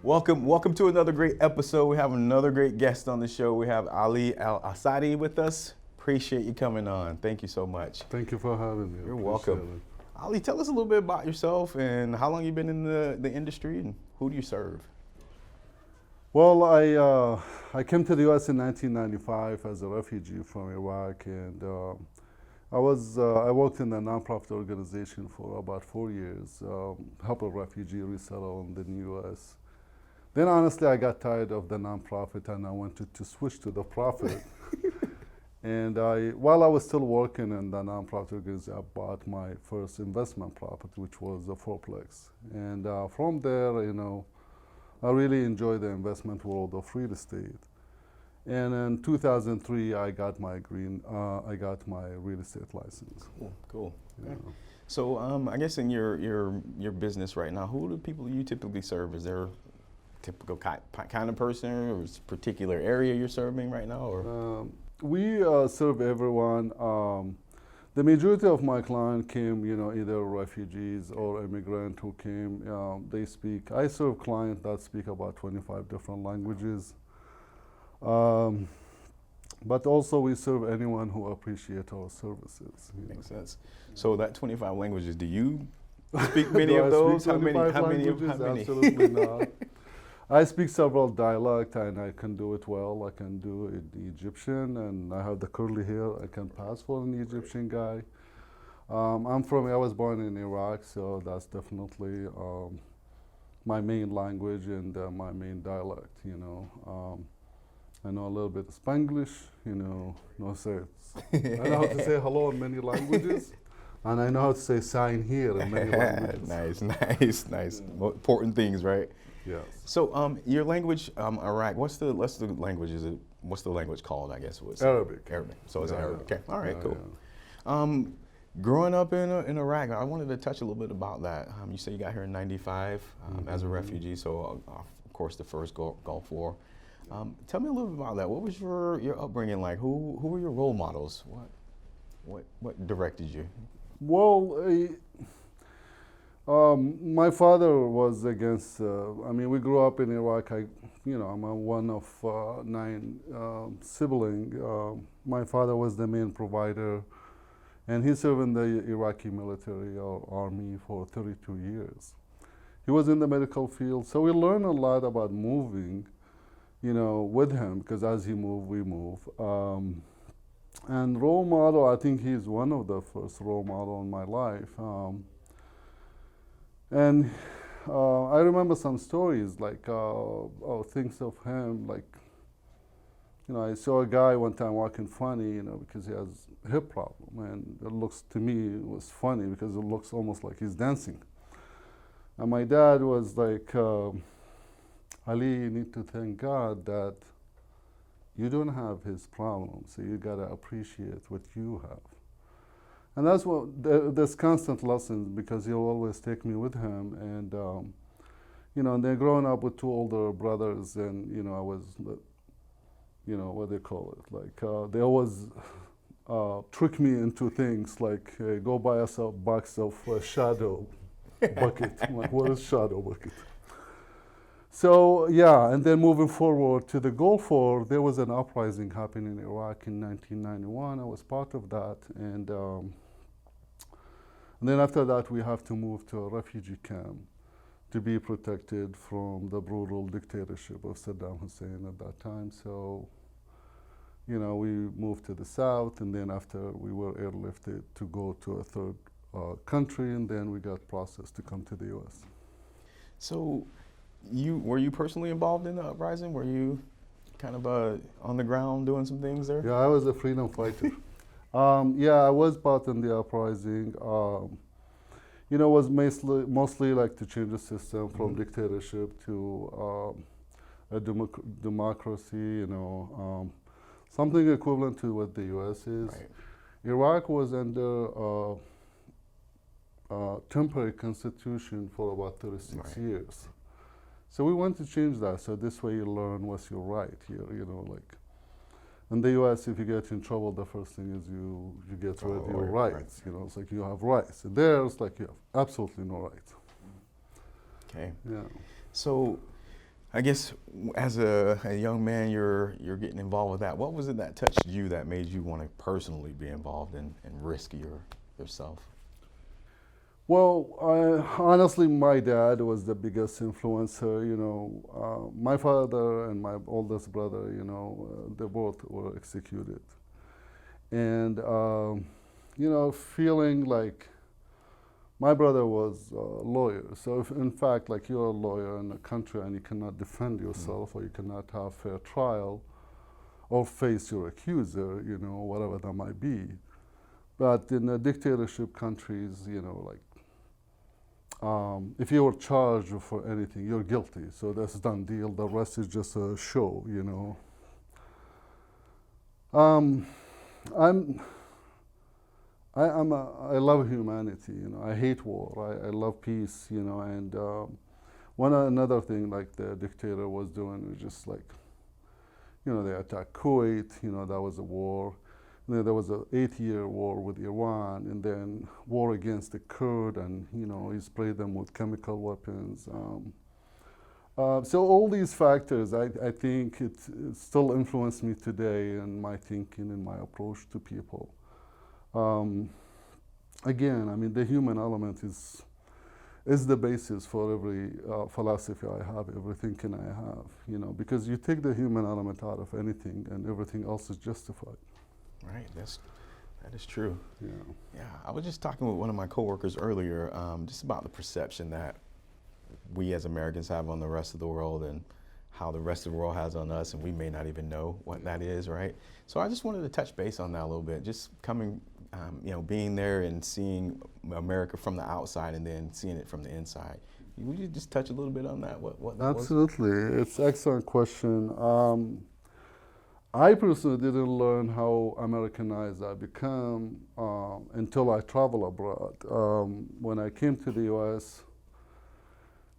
Welcome to another great episode. We have another great guest on the show. We have Ali Al-Asady with us. Appreciate you coming on. Thank you so much. Thank you for having me. You're welcome. Ali, tell us a little bit about yourself and how long you've been in the industry and who do you serve? Well, I came to the U.S. in 1995 as a refugee from Iraq, and I worked in a nonprofit organization for about 4 years, helping refugee resettle in the U.S. Then honestly, I got tired of the nonprofit and I wanted to switch to the profit. And while I was still working in the nonprofit organization, I bought my first investment property, which was a fourplex. And from there, I really enjoyed the investment world of real estate. And in 2003, I got my real estate license. Cool. Okay. So I guess in your business right now, who do people you typically serve? Is there a typical kind of person or a particular area you're serving right now? Or? We serve everyone. The majority of my clients came, either refugees or immigrant who came. I serve clients that speak about 25 different languages. But also we serve anyone who appreciates our services. Makes sense. So that 25 languages, do you speak many of those? How many? Absolutely not. I speak several dialects and I can do it well. I can do it Egyptian and I have the curly hair. I can pass for an Egyptian guy. I was born in Iraq, so that's definitely my main language and my main dialect, I know a little bit of Spanglish, no sense. I know how to say hello in many languages, and I know how to say sign here in many languages. Nice. Important things, right? Yes. So your language, Iraq, what's the language? What's the language called, I guess? Arabic. Arabic. So it's Arabic. Yeah. Okay. All right, cool. Yeah. Growing up in Iraq, I wanted to touch a little bit about that. You say you got here in '95 as a refugee, so of course the first Gulf War. Tell me a little bit about that. What was your upbringing like? Who were your role models? What directed you? Well, my father was against. We grew up in Iraq. I'm one of 9 siblings. My father was the main provider, and he served in the Iraqi military or army for 32 years. He was in the medical field, so we learned a lot about moving. With him, because as he moved, we move. And role model, I think he's one of the first role model in my life. I remember some stories, like things of him, like, I saw a guy one time walking funny, because he has a hip problem, and it looks to me, it was funny because it looks almost like he's dancing. And my dad was like, Ali, you need to thank God that you don't have his problems, so you gotta appreciate what you have. And that's what, there's constant lessons, because he'll always take me with him, and and then growing up with 2 older brothers, and I was, what they call it, like they always trick me into things like, go buy us a box of shadow bucket. I'm like, what is shadow bucket? So yeah, and then moving forward to the Gulf War, there was an uprising happening in Iraq in 1991. I was part of that, and then after that we have to move to a refugee camp to be protected from the brutal dictatorship of Saddam Hussein at that time. So, we moved to the south, and then after we were airlifted to go to a third country, and then we got processed to come to the U.S. So. Were you personally involved in the uprising? Were you kind of on the ground doing some things there? Yeah, I was a freedom fighter. I was part in the uprising. It was mostly like to change the system from dictatorship to a democracy, something equivalent to what the U.S. is. Right. Iraq was under temporary constitution for about 36 years. So we want to change that, so this way you learn what's your right here, like. In the U.S., if you get in trouble, the first thing is you get rid of your rights, it's like you have rights. And there, it's like you have absolutely no rights. Okay. Yeah. So I guess as a young man, you're getting involved with that. What was it that touched you that made you want to personally be involved and risk yourself? Well, honestly, my dad was the biggest influencer. My father and my oldest brother, they both were executed. And, feeling like my brother was a lawyer. So if, in fact, like you're a lawyer in a country and you cannot defend yourself or you cannot have fair trial or face your accuser, whatever that might be. But in the dictatorship countries, if you were charged for anything, you're guilty. So that's a done deal. The rest is just a show. I'm I love humanity. I hate war. I love peace. And another thing like the dictator was doing was just like, they attacked Kuwait. That was a war. And then there was an 8-year war with Iran, and then war against the Kurd, and he sprayed them with chemical weapons. So all these factors, I think it still influence me today in my thinking and my approach to people. Again, I mean, the human element is the basis for every philosophy I have, every thinking I have, because you take the human element out of anything and everything else is justified. Right, that is true. Yeah. Yeah, I was just talking with one of my coworkers earlier, just about the perception that we as Americans have on the rest of the world and how the rest of the world has on us, and we may not even know what that is, right? So I just wanted to touch base on that a little bit, just coming, being there and seeing America from the outside and then seeing it from the inside. Would you just touch a little bit on that? What that Absolutely, it's an excellent question. I personally didn't learn how Americanized I become until I travel abroad. When I came to the U.S.,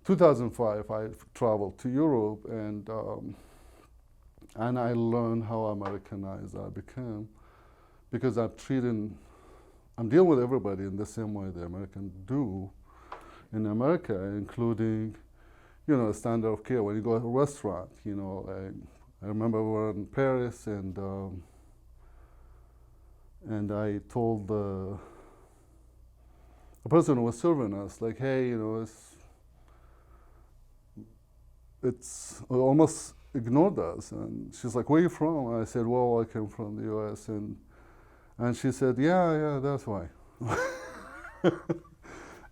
2005, I traveled to Europe and I learned how Americanized I became because I'm dealing with everybody in the same way the Americans do in America, including, standard of care. When you go to a restaurant, I remember we were in Paris and I told the person who was serving us, like, hey, it's almost ignored us. And she's like, where are you from? And I said, well, I came from the US. And she said, yeah, that's why.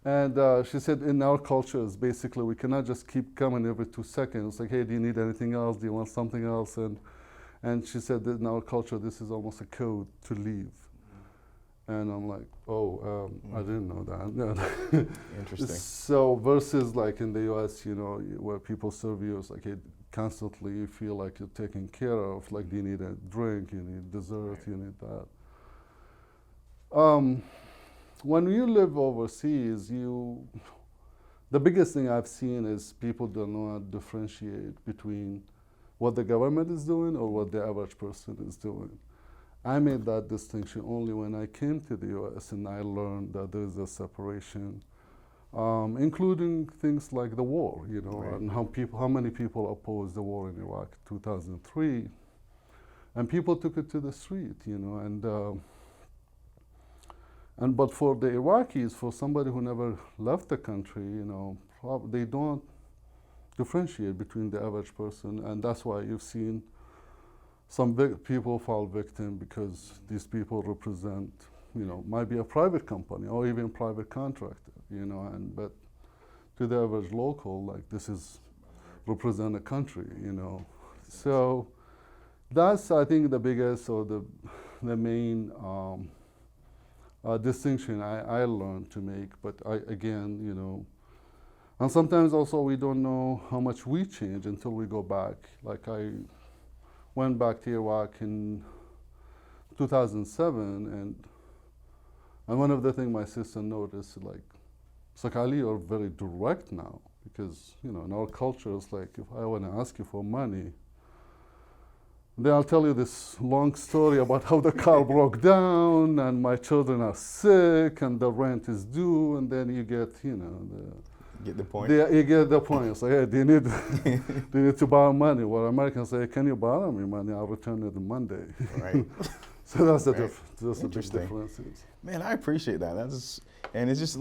And she said, in our cultures, basically, we cannot just keep coming every 2 seconds. Like, hey, do you need anything else? Do you want something else? And she said that in our culture, this is almost a code to leave. And I'm like, I didn't know that. Interesting. So versus like in the U.S., where people serve you, it's like constantly you feel like you're taken care of. Like, do you need a drink? You need dessert? You need that. When you live overseas, the biggest thing I've seen is people do not differentiate between what the government is doing or what the average person is doing. I made that distinction only when I came to the US and I learned that there's a separation, including things like the war, Right. and how many people opposed the war in Iraq in 2003. And people took it to the street, but for the Iraqis, for somebody who never left the country, they don't differentiate between the average person, and that's why you've seen some people fall victim because these people represent, might be a private company or even private contractor, but to the average local, like this is represent a country, So that's, I think, the biggest or the main distinction I learned to make. But again, and sometimes also we don't know how much we change until we go back. Like I went back to Iraq in 2007, and one of the things my sister noticed, like, it's like, Ali, you're very direct now, because, in our culture, it's like, if I want to ask you for money, then I'll tell you this long story about how the car broke down, and my children are sick, and the rent is due, and then you get, Get the point? You get the point. It's like, hey, do you need to borrow money? Well, Americans say, can you borrow me money? I'll return it on Monday. Right. So that's the Right. that's the big Interesting. differences. Man, I appreciate that. And it's just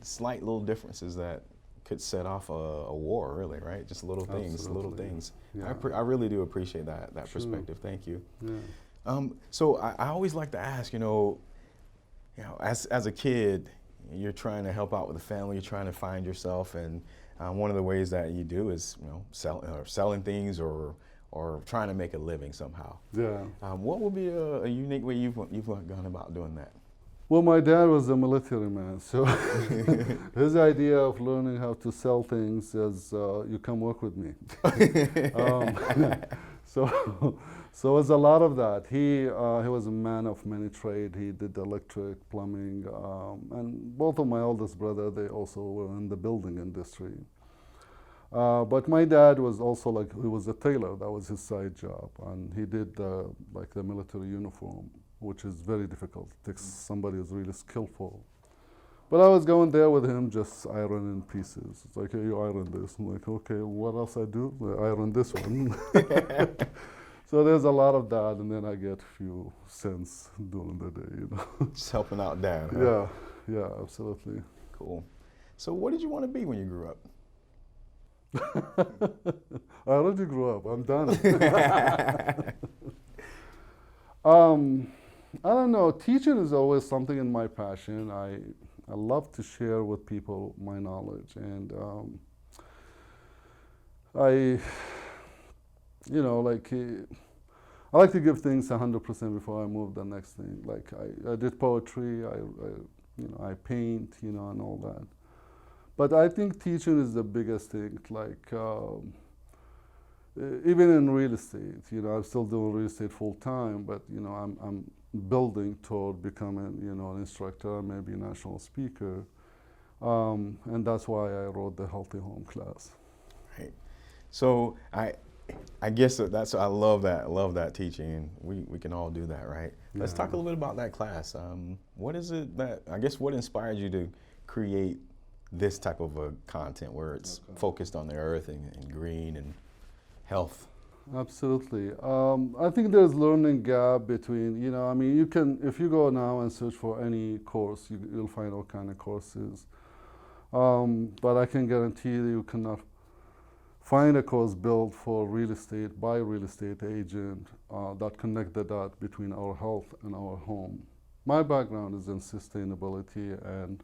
slight little differences that could set off a war, really, right? Just little things, little Absolutely. things. Yeah. I really do appreciate that Sure. perspective. Thank you. Yeah. So I always like to ask, as a kid, you're trying to help out with the family, you're trying to find yourself, and one of the ways that you do is, selling things or trying to make a living somehow. Yeah. What would be a unique way you've gone about doing that? Well, my dad was a military man, so his idea of learning how to sell things is you come work with me. So it was a lot of that. He was a man of many trade. He did electric, plumbing, and both of my oldest brother, they also were in the building industry. But my dad was also he was a tailor. That was his side job, and he did the military uniform, which is very difficult. It takes somebody who's really skillful. But I was going there with him, just ironing pieces. It's like, hey, you iron this. I'm like, okay, what else I do? I iron this one. So there's a lot of that, and then I get a few cents during the day, Just helping out dad. Huh? Yeah, absolutely. Cool. So what did you want to be when you grew up? I already grew up. I'm done. I don't know. Teaching is always something in my passion. I love to share with people my knowledge, and I like to give things 100% before I move the next thing. Like I did poetry. I paint, and all that. But I think teaching is the biggest thing. Like even in real estate, I'm still doing real estate full time, but I'm building toward becoming, an instructor, maybe a national speaker, and that's why I wrote the Healthy Home class. Right. So I guess I love that. I love that teaching. We can all do that, right? Yeah. Let's talk a little bit about that class. What is it what inspired you to create this type of a content where it's focused on the earth and green and health? Absolutely. I think there's learning gap between, you can, if you go now and search for any course, you'll find all kind of courses. But I can guarantee you cannot find a course built for real estate by a real estate agent that connect the dot between our health and our home. My background is in sustainability, and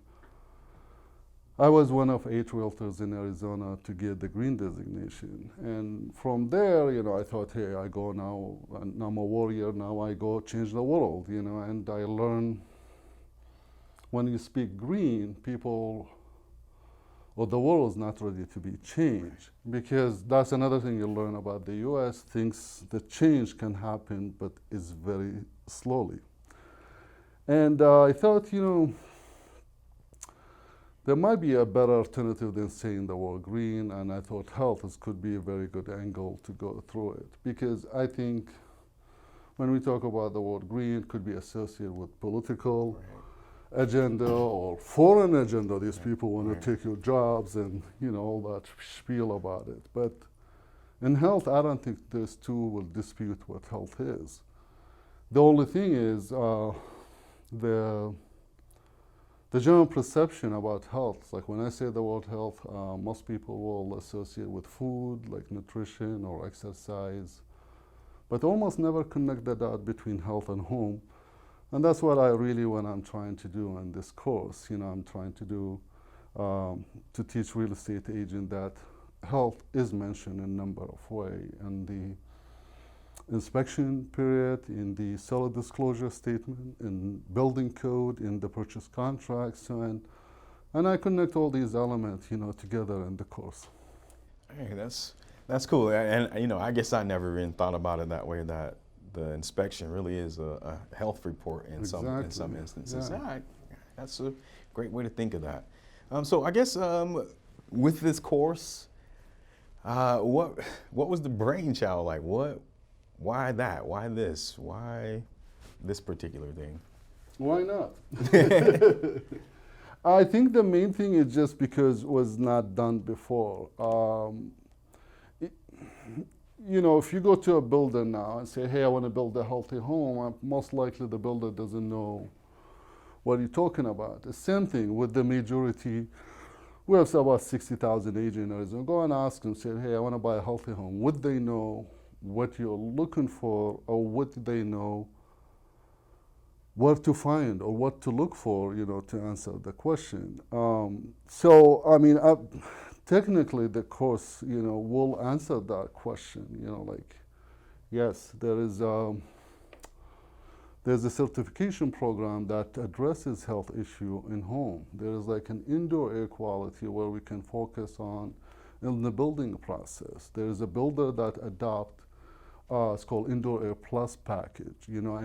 I was one of 8 realtors in Arizona to get the green designation. And from there, I thought, hey, I go now, and I'm a warrior, now I go change the world, and I learn when you speak green, people, or the world is not ready to be changed. Because that's another thing you learn about the US, the change can happen, but it's very slowly. And I thought, there might be a better alternative than saying the word green, and I thought health could be a very good angle to go through it. Because I think when we talk about the word green, it could be associated with political agenda or foreign agenda. These people want to take your jobs and, all that spiel about it. But in health, I don't think those two will dispute what health is. The only thing is the general perception about health, like when I say the word health, most people will associate with food, like nutrition or exercise, but almost never connect the dot between health and home. And that's what I'm trying to do in this course. I'm trying to do, to teach real estate agents that health is mentioned in a number of ways. And the inspection period, in the seller disclosure statement, in building code, in the purchase contracts, and I connect all these elements, together in the course. Hey, that's cool. And I guess I never even thought about it that way. That the inspection really is a health report in some instances. Yeah. That's a great way to think of that. So I guess with this course, what was the brainchild like? Why that? Why this? Why this particular thing? Why not? I think the main thing is just because it was not done before. It- you know, if you go to a builder now and say, hey, I want to build a healthy home, most likely the builder doesn't know what you're talking about. The same thing with the majority. We have about 60,000 agents in Arizona. Go and ask them, say, hey, I want to buy a healthy home. Would they know what you're looking for, or would they know where to find or what to look for, you know, to answer the question? So, I mean, technically the course, you know, will answer that question, you know, like, yes, there's a certification program that addresses health issue in home. There is like an indoor air quality where we can focus on in the building process. There is a builder that it's called Indoor Air Plus package, you know,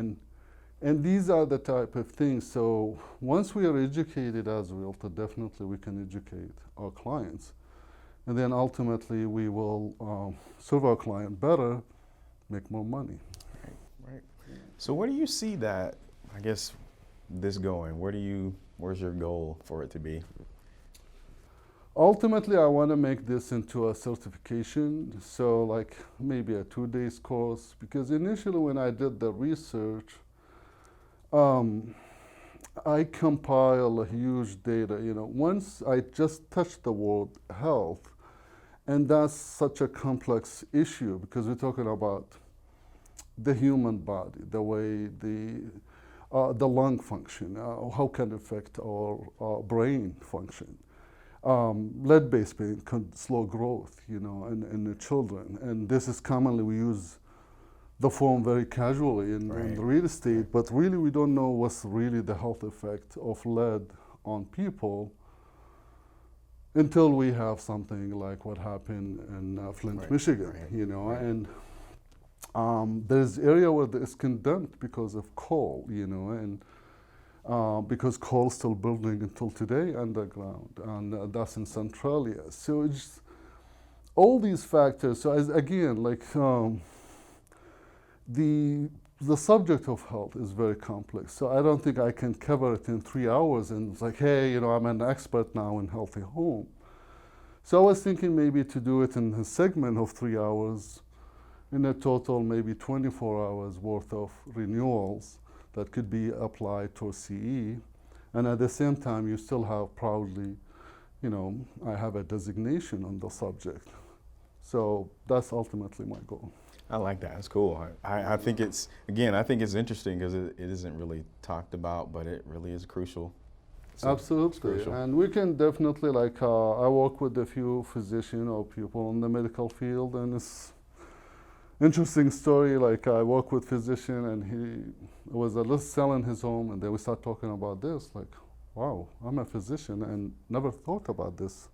and these are the type of things. So once we are educated as a realtor, definitely we can educate our clients. And then ultimately we will serve our client better, make more money. Right. So where do you see that, I guess, this going? Where's your goal for it to be? Ultimately, I want to make this into a certification, so like maybe a 2 day course, because initially when I did the research, I compile a huge data. You know, once I just touched the word health, and that's such a complex issue because we're talking about the human body, the way the lung function, how can it affect our brain function. Lead-based paint can slow growth, you know, in the children, and this is commonly we use the form very casually in the real estate, but really we don't know what's really the health effect of lead on people until we have something like what happened in Flint, Michigan, you know, and there's area where it's condemned because of coal, you know, and because coal is still building until today underground, and that's in Centralia. So it's all these factors. So again, like the subject of health is very complex. So I don't think I can cover it in 3 hours and it's like, hey, you know, I'm an expert now in healthy home. So I was thinking maybe to do it in a segment of 3 hours, in a total maybe 24 hours worth of renewals that could be applied to CE. And at the same time, you still have proudly, you know, I have a designation on the subject. So that's ultimately my goal. I like that. That's cool. I think it's, again, I think it's interesting because it isn't really talked about, but it really is crucial. So Absolutely. crucial. And we can definitely, like, I work with a few physicians or people in the medical field, and it's interesting story. Like, I work with physician, and he was selling his home, and then we start talking about this. Like, wow, I'm a physician and never thought about this.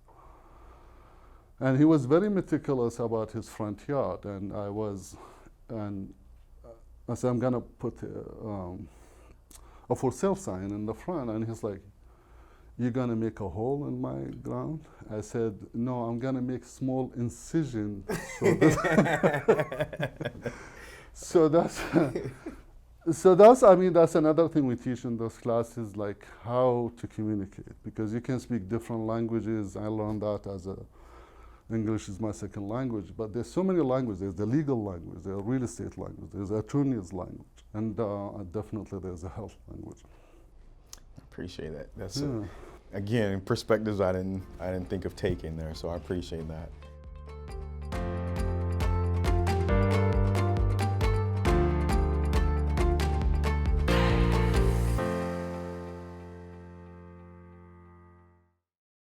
And he was very meticulous about his front yard, and I said, I'm gonna put a for sale sign in the front, and he's like, you're gonna make a hole in my ground? I said, no, I'm gonna make small incision. So that's, I mean, that's another thing we teach in those classes, like how to communicate, because you can speak different languages. I learned that as English is my second language, but there's so many languages. There's the legal language, there's real estate language, there's attorney's language, and definitely there's a health language. I appreciate that. That's again, perspectives I didn't think of taking there, so I appreciate that.